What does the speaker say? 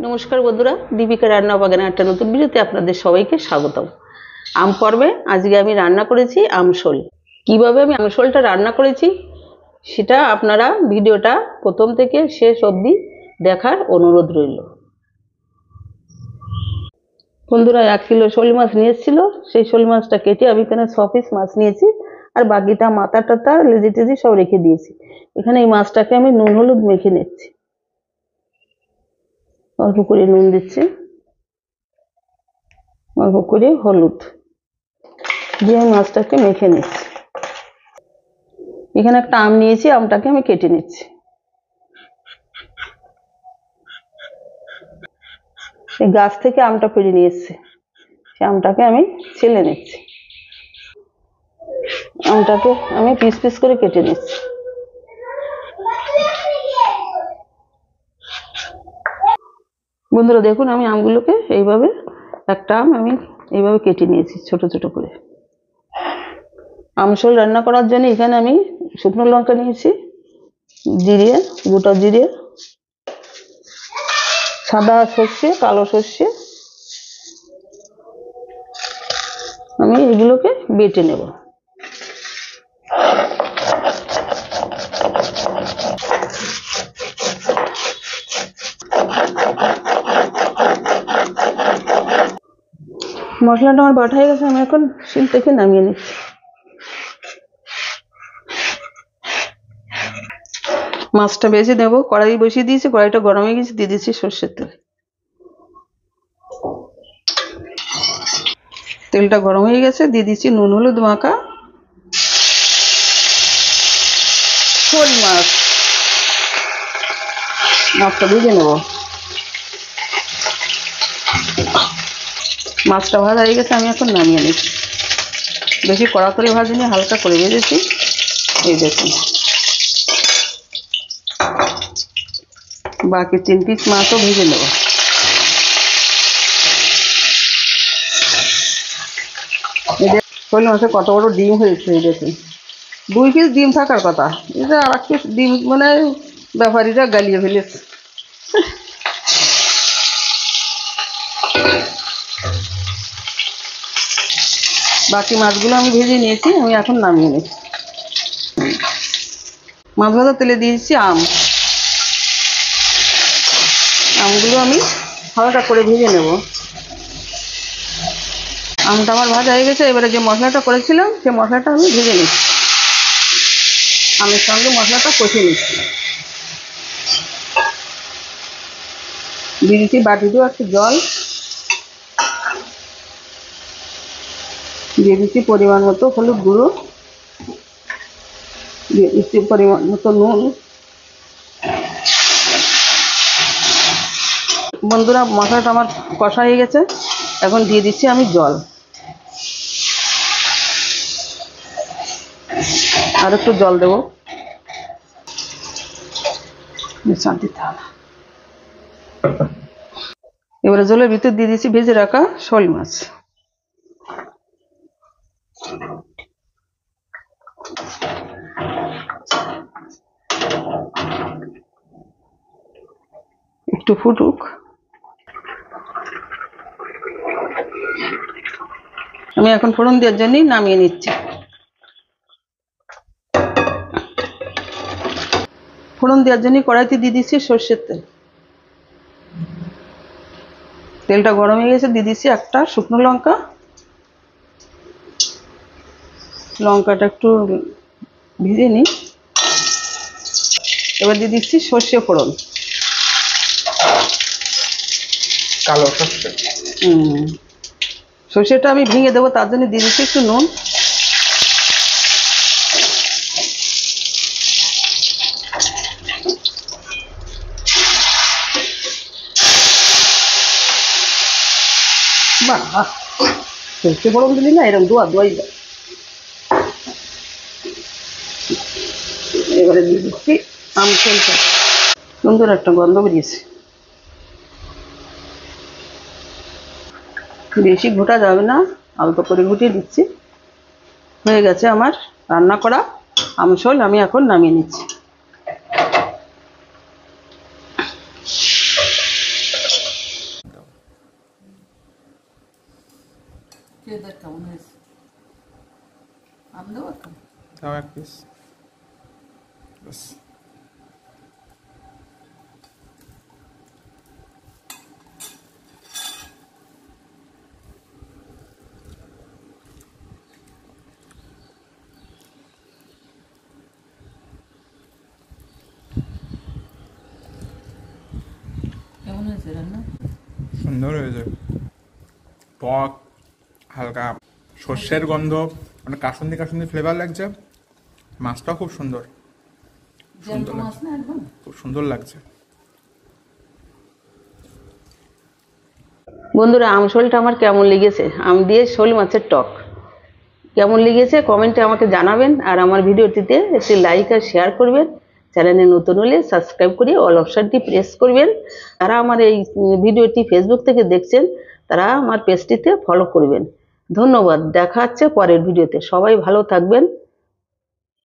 নমস্কার বন্ধুরা, দীপিকা রান্না বাগানে একটা নতুন ভিডিওতে আপনাদের সবাইকে স্বাগতম। আম পর্বে আজকে আমি রান্না করেছি আমশোল। কিভাবে আমি আমশোলটা রান্না করেছি সেটা আপনারা ভিডিওটা প্রথম থেকে শেষ অবধি দেখার অনুরোধ রইল। বন্ধুরা 1 কিলো শোল মাছ নিয়ে এসেছিল, সেই শোল মাছটা কেটে আমি এখানে 6 পিস মাছ নিয়েছি, আর বাকিটা মাথা টাথা লেজি টেজি সব রেখে দিয়েছি। এখানে এই মাছটাকে আমি নুন হলুদ মেখে নিচ্ছি। অল্প করে নুন দিচ্ছি, অল্প করে হলুদ দিয়ে মাছটাকে মেখে নিচ্ছি। এখানে একটা আম নিয়েছি, আমটাকে আমি কেটে নিচ্ছি। এই গাছ থেকে আমটা পেড়ে নিয়ে এসেছি, সেই আমটাকে আমি ছেলে নিচ্ছি। আমটাকে আমি পিস পিস করে কেটে নিচ্ছি। বন্ধুরা দেখুন, আমি আমগুলোকে এইভাবে একটা আম আমি এইভাবে কেটে নিয়েছি ছোট ছোট করে। আমশোল রান্না করার জন্য এখানে আমি শুকনো লঙ্কা নিয়েছি, জিরে, গোটা জিরে, সাদা সর্ষে, কালো সর্ষে, আমি এগুলোকে বেটে নেব। মশলাটা আমার বাটা হয়ে গেছে, আমি এখন শিল থেকে নামিয়ে নিচ্ছি। মাছটা ভেজে নেব। কড়াই বসিয়ে দিয়েছি, কড়াইটা গরম হয়ে গেছে, দিয়ে দিচ্ছি সর্ষের তেল। তেলটা গরম হয়ে গেছে, দিয়ে দিচ্ছি নুন হলুদ মাখা শোল মাছ। মাছটা ভেজে নেব। মাছটা ভাজা হয়ে গেছে, আমি এখন নামিয়ে নিচ্ছি। বেশি কড়া করে ভাজিনি, হালকা করে ভেজেছি। এই দেখুন, বাকি 3 পিস মাছও ভেজে নেব। শোল মাছে কত বড় ডিম হয়েছে, এই দেখুন। 2 পিস ডিম থাকার কথা, এটা আর 1 পিস ডিম মানে ব্যাপারীরা গালিয়ে ফেলেছে। বাকি মাছগুলো আমি ভেজে নিয়েছি, আমি এখন নামিয়ে নিচ্ছি। মাছ ভাজা তেলে দিয়েছি আমগুলো আমি হালকা করে ভেজে নেব। আমটা আমার ভাজা হয়ে গেছে, এবারে যে মশলাটা করেছিলাম সেই মশলাটা আমি ভেজে নিচ্ছি। আমের সঙ্গে মশলাটা কষিয়ে নিচ্ছি। দিয়ে দিচ্ছি বাটিতেও একটু জল, দিয়ে দিচ্ছি পরিমাণ মতো হলুদ গুঁড়ো, দিয়ে দিচ্ছি পরিমাণ মতো নুন। বন্ধুরা মশলাটা আমার কষা হয়ে গেছে, এখন দিয়ে দিচ্ছি আমি জল। আর একটু জল দেবো, দিতে হবে। এবারে জলের ভিতর দিয়ে দিচ্ছি ভেজে রাখা শোল মাছ। একটু ফুটুক, আমি এখন ফোড়ন দেওয়ার জন্য নামিয়ে নিচ্ছি। ফোড়ন দেওয়ার জন্য কড়াইতে দিয়ে দিচ্ছি সর্ষের তেল। তেলটা গরম হয়ে গেছে, দিয়ে দিচ্ছি একটা শুকনো লঙ্কা। লঙ্কাটা একটু ভেজে নিই। এবার দিয়ে দিচ্ছি সর্ষে ফোড়ন, কালো সর্ষে। সর্ষেটা আমি ভেঙে দেবো, তার জন্য দিয়ে দিচ্ছি একটু নুন। বাহ, সর্ষে ফোড়ন দিলি না এরকম দোয়াই যায়। এবারে দিয়ে দিচ্ছি আমশোলটা। সুন্দর একটা গন্ধ বেরিয়েছে। বেশি ঘোটা যাবে না, অল্প করে ঘুটিয়ে দিচ্ছি। হয়ে গেছে আমার রান্না করা আমশোল, আমি এখন নামিয়ে নিচ্ছি। দেখ কেমন হয়েছে, আম দেবো একটা? দাও এক পিস বাস। কেমন হয়েছে রান্না? সুন্দর হয়েছে, টক, হালকা সর্ষের গন্ধ, মানে কাসুন্দি কাসুন্দি ফ্লেভার লাগছে। মাছটাও খুব সুন্দর, জ্যান্ত মাছ না একদম, খুব সুন্দর লাগছে। বন্ধুরা আমশোলটা আমার কেমন লেগেছে, আম দিয়ে শোল মাছের টক কেমন লেগেছে কমেন্টে আমাকে জানাবেন। আর আমার ভিডিওটিতে একটি লাইক আর শেয়ার করবেন। চ্যানেলে নতুন হলে সাবস্ক্রাইব করে অল অপশানটি প্রেস করবেন। যারা আমার এই ভিডিওটি ফেসবুক থেকে দেখছেন তারা আমার পেজটিতে ফলো করবেন। ধন্যবাদ, দেখা হচ্ছে পরের ভিডিওতে। সবাই ভালো থাকবেন।